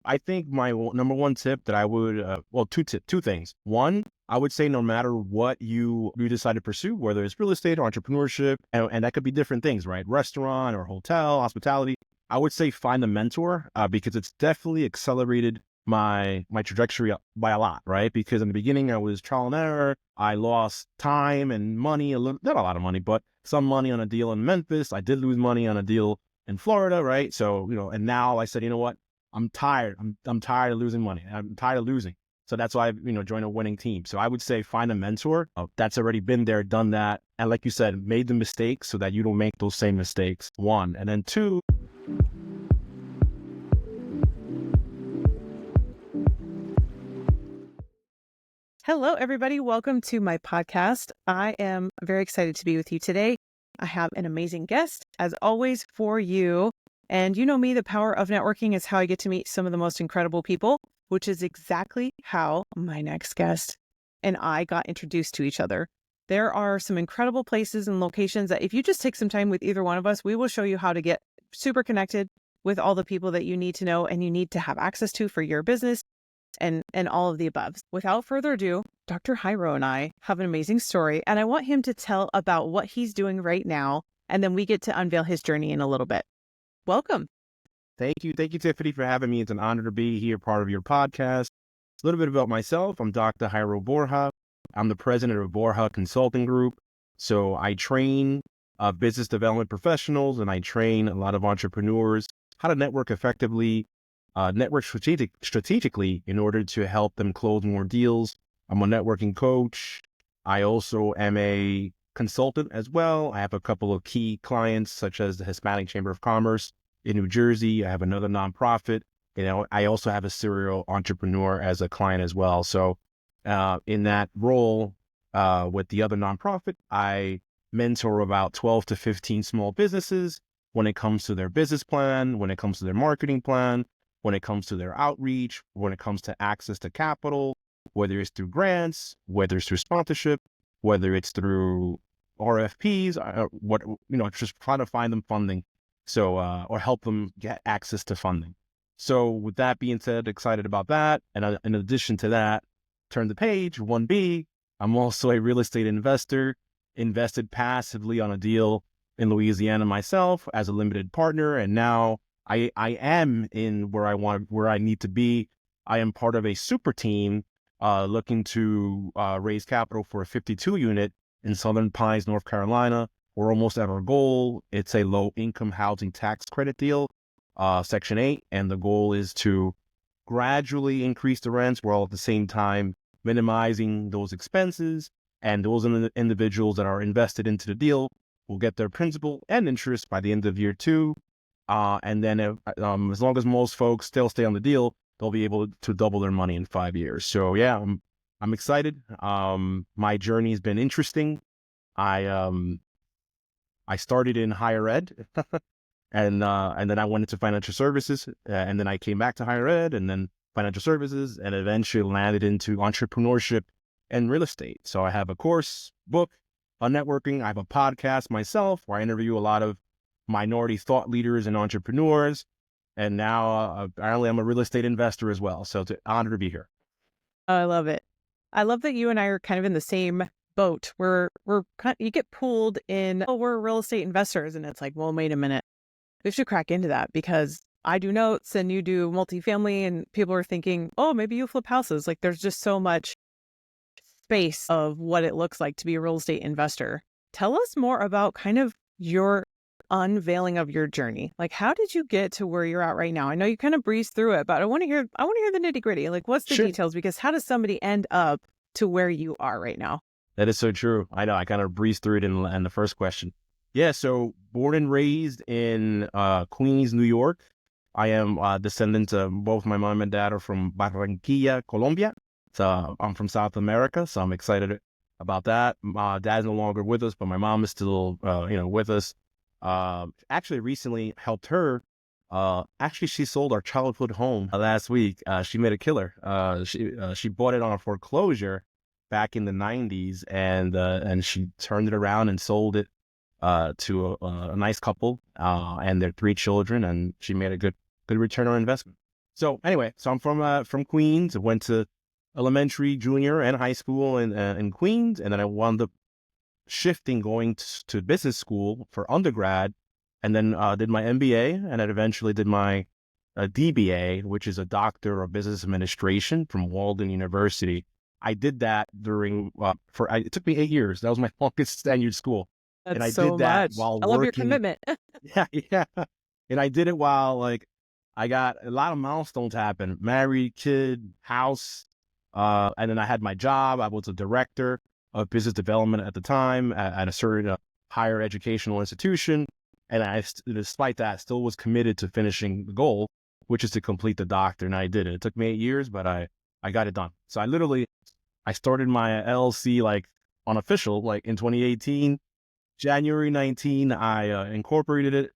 I think my number one tip that I would, two things. One, I would say no matter what you decide to pursue, whether it's real estate or entrepreneurship, and that could be different things, right? Restaurant or hotel, hospitality. I would say find a mentor because it's definitely accelerated my trajectory up by a lot, right? Because in the beginning I was trial and error. I lost time and money, not a lot of money, but some money on a deal in Memphis. I did lose money on a deal in Florida, right? So, and now I said, you know what? I'm tired. I'm tired of losing money. I'm tired of losing. So that's why I, joined a winning team. So I would say find a mentor that's already been there, done that. And like you said, made the mistakes so that you don't make those same mistakes. One. And then two, Hello, everybody. Welcome to my podcast. I am very excited to be with you today. I have an amazing guest, as always, for you. And you know me, the power of networking is how I get to meet some of the most incredible people, which is exactly how my next guest and I got introduced to each other. There are some incredible places and locations that if you just take some time with either one of us, we will show you how to get super connected with all the people that you need to know and you need to have access to for your business and all of the above. Without further ado, Dr. Hyro and I have an amazing story, and I want him to tell about what he's doing right now, and then we get to unveil his journey in a little bit. Welcome. Thank you, Tiffany, for having me. It's an honor to be here, part of your podcast. A little bit about myself. I'm Dr. Jairo Borja. I'm the president of Borja Consulting Group. So I train business development professionals, and I train a lot of entrepreneurs how to network effectively, network strategically in order to help them close more deals. I'm a networking coach. I also am a consultant as well. I have a couple of key clients, such as the Hispanic Chamber of Commerce in New Jersey. I have another nonprofit. I also have a serial entrepreneur as a client as well. So in that role with the other nonprofit, I mentor about 12 to 15 small businesses when it comes to their business plan, when it comes to their marketing plan, when it comes to their outreach, when it comes to access to capital, whether it's through grants, whether it's through sponsorship, whether it's through RFPs, just try to find them funding. So, or help them get access to funding. So with that being said, excited about that. And in addition to that, turn the page, 1B, I'm also a real estate investor, invested passively on a deal in Louisiana myself as a limited partner. And now I am in where I need to be. I am part of a super team looking to raise capital for a 52 unit in Southern Pines, North Carolina. We're almost at our goal. It's a low income housing tax credit deal, Section 8. And the goal is to gradually increase the rents while at the same time minimizing those expenses. And those individuals that are invested into the deal will get their principal and interest by the end of year 2. And then as long as most folks still stay on the deal, they'll be able to double their money in 5 years. So yeah, I'm excited. My journey has been interesting. I started in higher ed and then I went into financial services and then I came back to higher ed and then financial services and eventually landed into entrepreneurship and real estate. So I have a course book on networking. I have a podcast myself where I interview a lot of minority thought leaders and entrepreneurs. And now apparently I'm a real estate investor as well. So it's an honor to be here. Oh, I love it. I love that you and I are kind of in the same boat. You get pulled in, we're real estate investors. And it's like, well, wait a minute. We should crack into that because I do notes and you do multifamily and people are thinking, oh, maybe you flip houses. Like there's just so much space of what it looks like to be a real estate investor. Tell us more about kind of your unveiling of your journey. Like, how did you get to where you're at right now? I know you kind of breezed through it, but I want to hear the nitty gritty. Like, what's the Sure. details? Because how does somebody end up to where you are right now? That is so true. I know. I kind of breezed through it in the first question. Yeah. So born and raised in Queens, New York. I am descendant of both my mom and dad are from Barranquilla, Colombia. So I'm from South America. So I'm excited about that. My dad's no longer with us, but my mom is still, with us. Actually recently helped her. Actually she sold our childhood home last week. She made a killer. She bought it on a foreclosure back in the 90s and she turned it around and sold it to a nice couple and their 3 children, and she made a good return on investment. So anyway, so I'm from Queens. I went to elementary, junior, and high school in Queens, and then I wound up shifting, going to business school for undergrad, and then did my MBA, and then eventually did my DBA, which is a Doctor of Business Administration from Walden University. I did that during it took me 8 years. That was my longest tenured school, and That's I so did that much. while I love your working. commitment. Yeah, yeah, and I did it while like I got a lot of milestones happen: married, kid, house, and then I had my job. I was a director of business development at the time at a certain higher educational institution, and despite that, still was committed to finishing the goal, which is to complete the doctor, and I did it. It took me 8 years, but I got it done. So I started my LLC like unofficial, like in 2018, January 19, I incorporated it.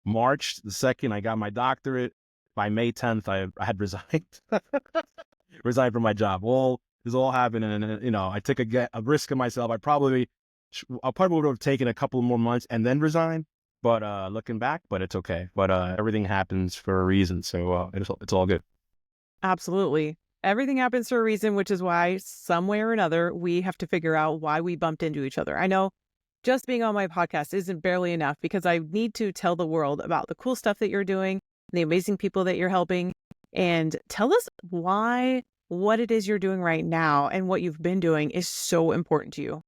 March the 2nd, I got my doctorate. By May 10th, I had resigned, resigned from my job. Well, this all happened, and I took a risk of myself. I probably would have taken a couple more months and then resigned. But looking back, but it's okay. But everything happens for a reason, so it's all good. Absolutely. Everything happens for a reason, which is why some way or another, we have to figure out why we bumped into each other. I know just being on my podcast isn't barely enough because I need to tell the world about the cool stuff that you're doing, the amazing people that you're helping, and tell us why what it is you're doing right now and what you've been doing is so important to you.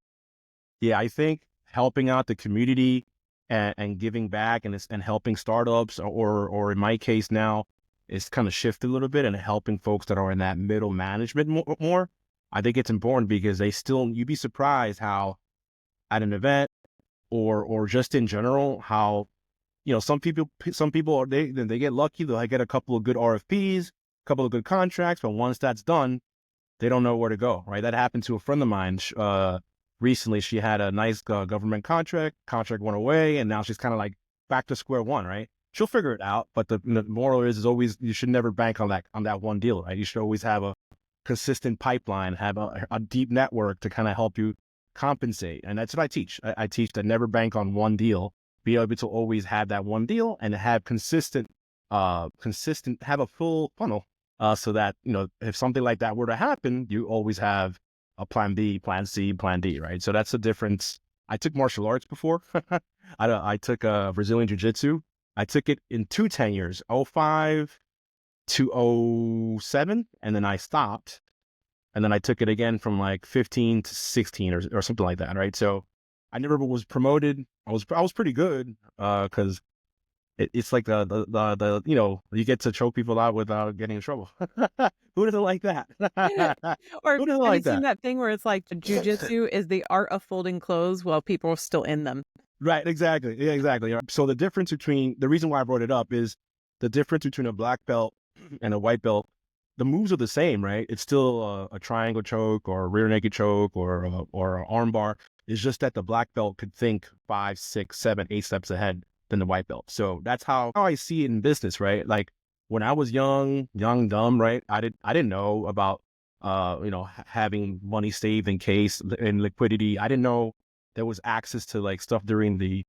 Yeah, I think helping out the community and giving back and helping startups or in my case now, it's kind of shifted a little bit and helping folks that are in that middle management more. I think it's important because you'd be surprised how at an event or just in general, how, some people are, they get lucky. They'll get a couple of good RFPs, a couple of good contracts, but once that's done, they don't know where to go, right? That happened to a friend of mine. Recently, she had a nice government contract went away, and now she's kind of like back to square one, right? She'll figure it out, but the moral is always, you should never bank on that one deal, right? You should always have a consistent pipeline, have a deep network to kind of help you compensate. And that's what I teach. I teach that never bank on one deal, be able to always have that one deal and have have a full funnel, so that, if something like that were to happen, you always have a plan B, plan C, plan D, right? So that's the difference. I took martial arts before. I took Brazilian Jiu-Jitsu. I took it in 2 tenures, 05 to 07, and then I stopped. And then I took it again from like 15 to 16 or something like that, right? So I never was promoted. I was pretty good because it's like the you get to choke people out without getting in trouble. Who doesn't like that? Or Who doesn't have you like seen that? that thing where it's like jujitsu is the art of folding clothes while people are still in them? Right, exactly. Yeah, exactly. So the reason why I brought it up is the difference between a black belt and a white belt. The moves are the same, right? It's still a triangle choke or a rear naked choke or an arm bar. It's just that the black belt could think 5, 6, 7, 8 steps ahead than the white belt. So that's how I see it in business, right? Like when I was young, dumb, right? I didn't know about having money saved in case and liquidity. I didn't know there was access to like stuff during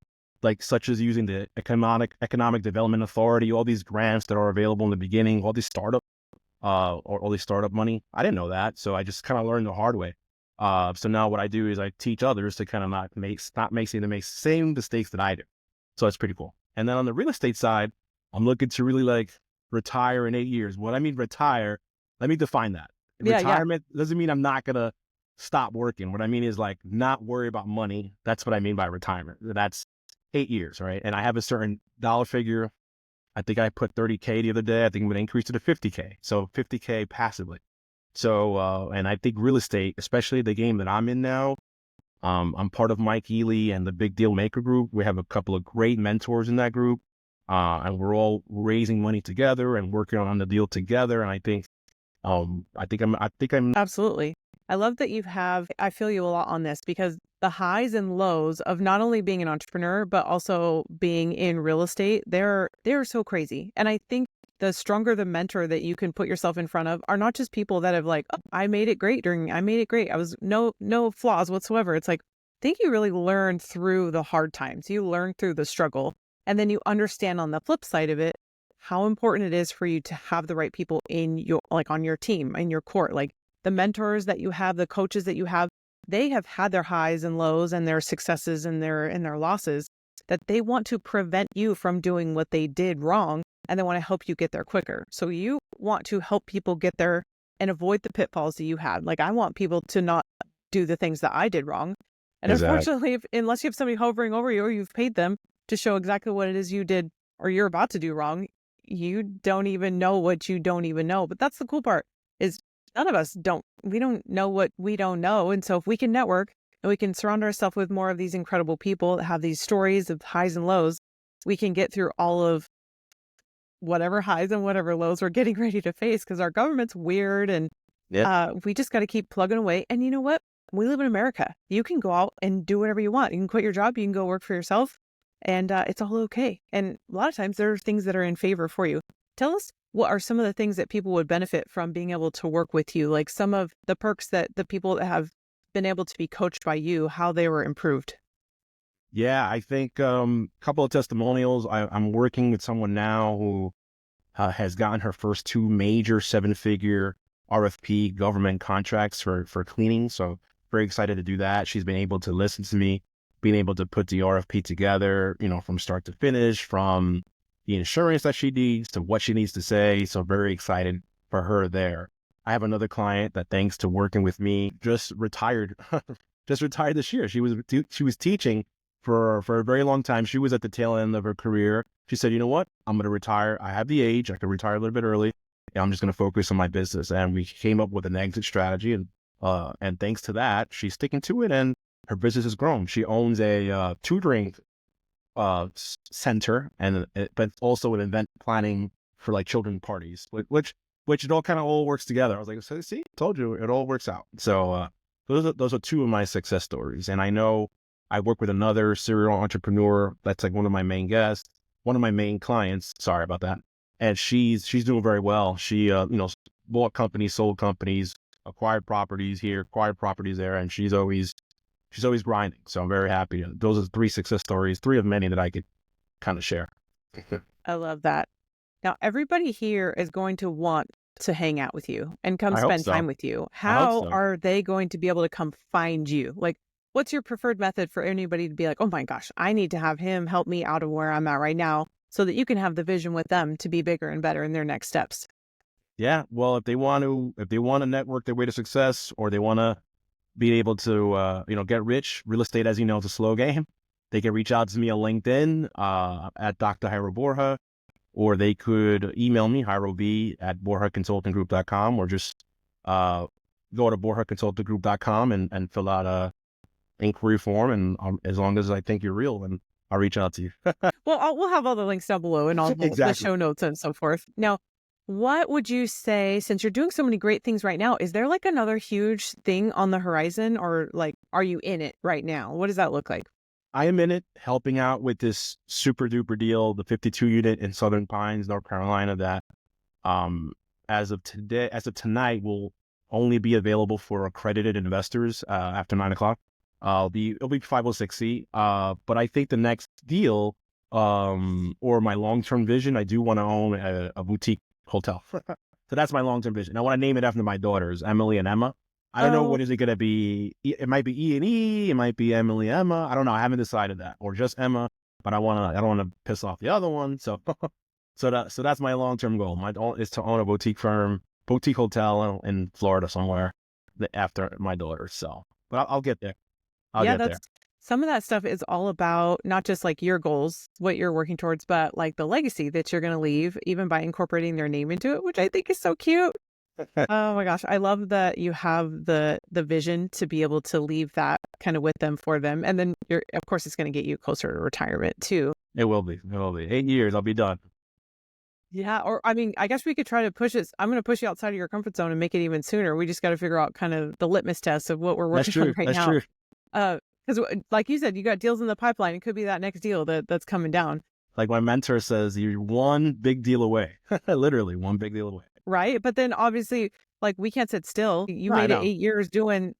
such as using the economic development authority, all these grants that are available in the beginning, all these startup or all these startup money. I didn't know that, so I just kind of learned the hard way. So now what I do is I teach others to kind of not make the same mistakes that I do. So that's pretty cool. And then on the real estate side, I'm looking to really like retire in 8 years. What I mean retire, let me define that. Yeah, yeah. Retirement doesn't mean I'm not gonna stop working. What I mean is like not worry about money. That's what I mean by retirement. That's 8 years, right? And I have a certain dollar figure. I think I put 30K the other day. I think I'm going to increase it to 50K. So 50K passively. So, and I think real estate, especially the game that I'm in now, I'm part of Mike Ely and the Big Deal Maker group. We have a couple of great mentors in that group. And we're all raising money together and working on the deal together. And I think I'm Absolutely. I love that I feel you a lot on this because the highs and lows of not only being an entrepreneur, but also being in real estate, they're so crazy. And I think the stronger the mentor that you can put yourself in front of are not just people that have like, oh, I made it great. I was no flaws whatsoever. It's like, I think you really learn through the hard times. You learn through the struggle. And then you understand on the flip side of it how important it is for you to have the right people in your, like on your team, in your court, like the mentors that you have, the coaches that you have, they have had their highs and lows and their successes and their losses, that they want to prevent you from doing what they did wrong, and they want to help you get there quicker. So you want to help people get there and avoid the pitfalls that you had. Like, I want people to not do the things that I did wrong. And Exactly. unfortunately, unless you have somebody hovering over you or you've paid them to show exactly what it is you did or you're about to do wrong, you don't even know what you don't even know. But that's the cool part, is none of us we don't know what we don't know. And so if we can network and we can surround ourselves with more of these incredible people that have these stories of highs and lows, we can get through all of whatever highs and whatever lows we're getting ready to face, because our government's weird and we just got to keep plugging away. And you know what? We live in America. You can go out and do whatever you want. You can quit your job. You can go work for yourself, and it's all okay. And a lot of times there are things that are in favor for you. Tell us, what are some of the things that people would benefit from being able to work with you? Like some of the perks that the people that have been able to be coached by you, how they were improved. Yeah, I think a couple of testimonials. I'm working with someone now who has gotten her first 2 major 7-figure RFP government contracts for cleaning. So very excited to do that. She's been able to listen to me, being able to put the RFP together, from start to finish, from the insurance that she needs to what she needs to say. So very excited for her there. I have another client that, thanks to working with me, just retired, this year. She was teaching for a very long time. She was at the tail end of her career. She said, you know what? I'm going to retire. I have the age. I could retire a little bit early. And I'm just going to focus on my business. And we came up with an exit strategy. And thanks to that, she's sticking to it. And her business has grown. She owns a tutoring center, but also an event planning for like children parties, which it all works together. I was like, so, see, told you, it all works out. So those are 2 of my success stories. And I know I work with another serial entrepreneur that's like one of my main guests, one of my main clients. Sorry about that. And she's doing very well. She bought companies, sold companies, acquired properties here, acquired properties there, and she's always grinding. So I'm very happy. Those are 3 success stories, 3 of many that I could kind of share. I love that. Now, everybody here is going to want to hang out with you and come I hope spend so. time with you. I hope How so. are they going to be able to come find you? Like, what's your preferred method for anybody to be like, oh my gosh, I need to have him help me out of where I'm at right now, so that you can have the vision with them to be bigger and better in their next steps? Yeah. Well, if they want to network their way to success, or they want to be able to, get rich, real estate, as you know, is a slow game. They can reach out to me on LinkedIn at Dr. Jairo Borja, or they could email me, JairoB@BorjaConsultingGroup.com, or just go to BorjaConsultingGroup.com and fill out a inquiry form. And as long as I think you're real, then I'll reach out to you. Well, we'll have all the links down below and all the Exactly. show notes and so forth. Now, what would you say, since you're doing so many great things right now, is there like another huge thing on the horizon, or like, are you in it right now? What does that look like? I am in it, helping out with this super duper deal, the 52 unit in Southern Pines, North Carolina, that as of tonight will only be available for accredited investors after 9 o'clock. It'll be 506C. But I think the next deal, or my long-term vision, I do want to own a boutique hotel. So that's my long-term vision. I want to name it after my daughters, Emily and Emma. I don't know, what is it going to be. It might be E&E. It might be Emily, Emma. I don't know. I haven't decided that, or just Emma, but I don't want to piss off the other one. So, so that's my long-term goal. My goal is to own a boutique hotel in Florida somewhere after my daughters. So, but I'll get there. I'll get there. Some of that stuff is all about not just like your goals, what you're working towards, but like the legacy that you're going to leave, even by incorporating their name into it, which I think is so cute. Oh my gosh. I love that you have the vision to be able to leave that kind of with them, for them. And then of course, it's going to get you closer to retirement too. It will be. 8 years. I'll be done. Yeah. Or, I mean, I guess we could try to push it. I'm going to push you outside of your comfort zone and make it even sooner. We just got to figure out kind of the litmus test of what we're working on right now. That's true. Because like you said, you got deals in the pipeline. It could be that next deal that's coming down. Like my mentor says, you're one big deal away. Literally one big deal away. Right. But then obviously, like, we can't sit still. You made it 8 years doing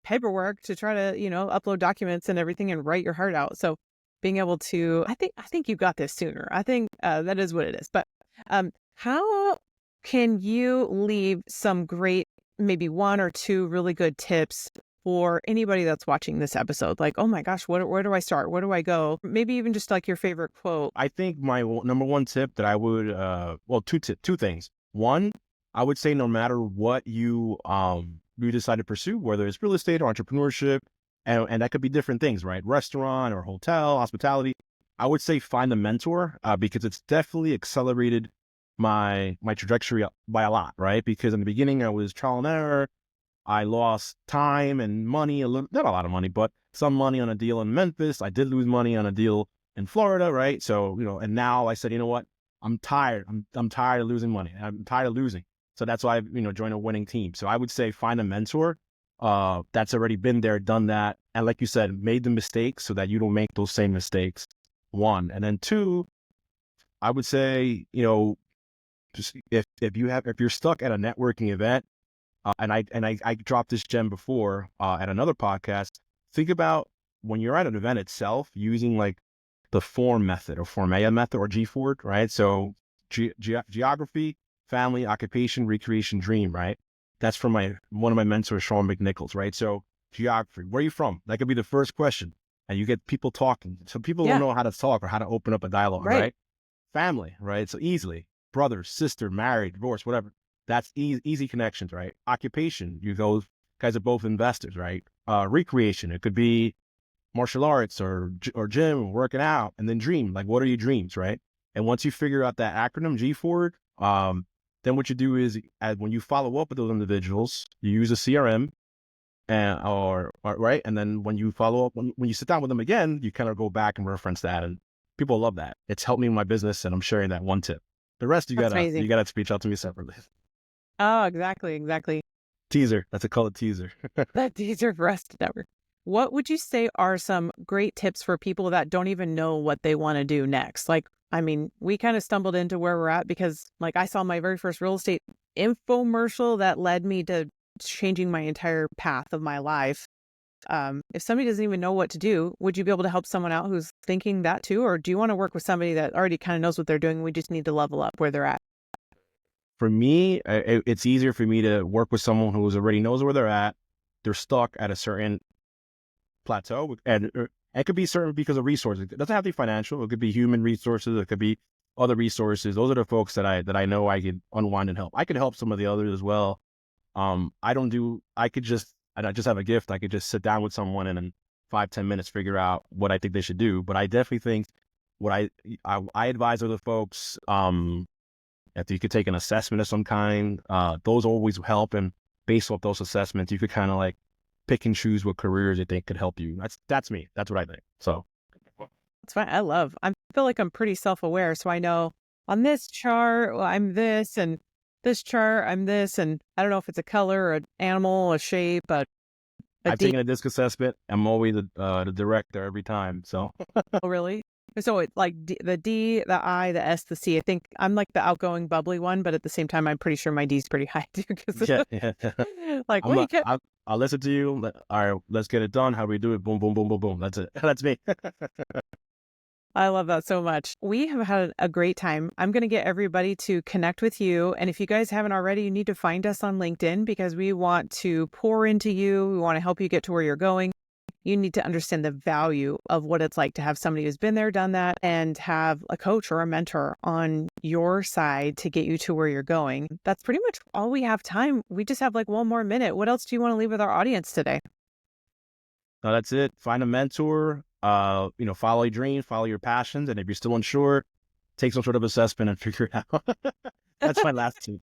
paperwork to try to, upload documents and everything and write your heart out. So being able to, I think you got this sooner. I think that is what it is. But How can you leave some great, maybe one or two really good tips for anybody that's watching this episode? Like, oh my gosh, where do I start? Where do I go? Maybe even just like your favorite quote. I think my number one tip that I would, two things. One, I would say no matter what you decide to pursue, whether it's real estate or entrepreneurship, and that could be different things, right? Restaurant or hotel, hospitality. I would say find a mentor because it's definitely accelerated my trajectory by a lot, right? Because in the beginning I was trial and error. I lost time and money, not a lot of money, but some money on a deal in Memphis. I did lose money on a deal in Florida, right? So, and now I said, you know what? I'm tired. I'm tired of losing money. I'm tired of losing. So that's why I joined a winning team. So I would say find a mentor that's already been there, done that. And like you said, made the mistakes so that you don't make those same mistakes. One. And then two, I would say, just if you're stuck at a networking event, and I dropped this gem before at another podcast. Think about when you're at an event itself using like the FORM method or FORMEA method or G-FORD, right? So geography, family, occupation, recreation, dream, right? That's from one of my mentors, Sean McNichols, right? So geography, where are you from? That could be the first question. And you get people talking. So people don't know how to talk or how to open up a dialogue, right? Family, right? So easily, brother, sister, married, divorced, whatever. That's easy connections, right? Occupation, you guys are both investors, right? Recreation, it could be martial arts or gym, or working out. And then dream, like what are your dreams, right? And once you figure out that acronym G-FORD, then what you do is when you follow up with those individuals, you use a CRM or right. And then when you follow up, when you sit down with them again, you kind of go back and reference that. And people love that. It's helped me in my business, and I'm sharing that one tip. The rest you gotta speak out to me separately. Oh, exactly. Teaser. That's a called teaser. That teaser for us to network. What would you say are some great tips for people that don't even know what they want to do next? Like, I mean, we kind of stumbled into where we're at because like I saw my very first real estate infomercial that led me to changing my entire path of my life. If somebody doesn't even know what to do, would you be able to help someone out who's thinking that too? Or do you want to work with somebody that already kind of knows what they're doing? We just need to level up where they're at. For me, it's easier for me to work with someone who already knows where they're at. They're stuck at a certain plateau, and it could be certain because of resources. It doesn't have to be financial. It could be human resources. It could be other resources. Those are the folks that I know I can unwind and help. I could help some of the others as well. I just have a gift. I could just sit down with someone and in 5-10 minutes figure out what I think they should do. But I definitely think what I advise other folks, if you could take an assessment of some kind, those always help. And based off those assessments, you could kind of like pick and choose what careers you think could help you. That's me. That's what I think. So that's fine. I feel like I'm pretty self-aware. So I know on this chart, well, I'm this, and this chart, I'm this, and I don't know if it's a color, an animal, a shape, I've taken a disc assessment. I'm always the director every time. So Oh, really? So it's like the D, the I, the S, the C. I think I'm like the outgoing, bubbly one, but at the same time, I'm pretty sure my D's pretty high too. yeah. Like, I'll listen to you. All right, let's get it done. How do we do it? Boom, boom, boom, boom, boom. That's it. That's me. I love that so much. We have had a great time. I'm going to get everybody to connect with you. And if you guys haven't already, you need to find us on LinkedIn because we want to pour into you. We want to help you get to where you're going. You need to understand the value of what it's like to have somebody who's been there, done that, and have a coach or a mentor on your side to get you to where you're going. That's pretty much all we have time. We just have like one more minute. What else do you want to leave with our audience today? No, that's it. Find a mentor, follow your dreams, follow your passions. And if you're still unsure, take some sort of assessment and figure it out. That's my last tip.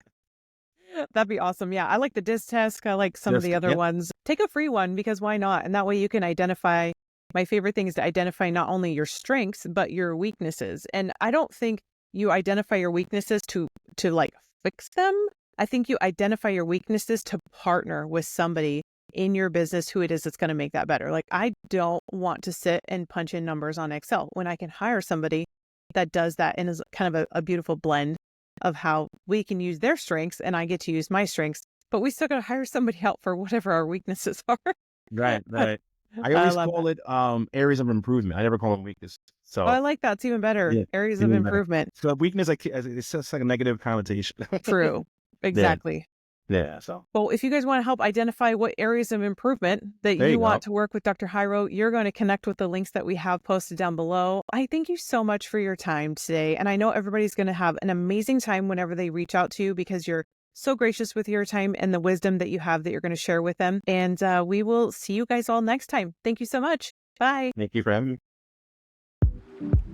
That'd be awesome. Yeah. I like the DISC test. I like some of the other ones. Take a free one because why not? And that way you can identify. My favorite thing is to identify not only your strengths, but your weaknesses. And I don't think you identify your weaknesses to like fix them. I think you identify your weaknesses to partner with somebody in your business who it is that's going to make that better. Like I don't want to sit and punch in numbers on Excel when I can hire somebody that does that and is kind of a beautiful blend of how we can use their strengths and I get to use my strengths, but we still got to hire somebody out for whatever our weaknesses are. Right. I I always love that. call it areas of improvement. I never call them weakness. Oh, I So like that. It's even better. yeah, Areas of even better. improvement. So weakness, like it's just like a negative connotation. True. Yeah, Exactly. yeah. So Well, if you guys want to help identify what areas of improvement that there you you go. want to work with Dr. Hyro, you're going to connect with the links that we have posted down below. I thank you so much for your time today. And I know everybody's going to have an amazing time whenever they reach out to you because you're so gracious with your time and the wisdom that you have that you're going to share with them. And we will see you guys all next time. Thank you so much. Bye. Thank you for having me.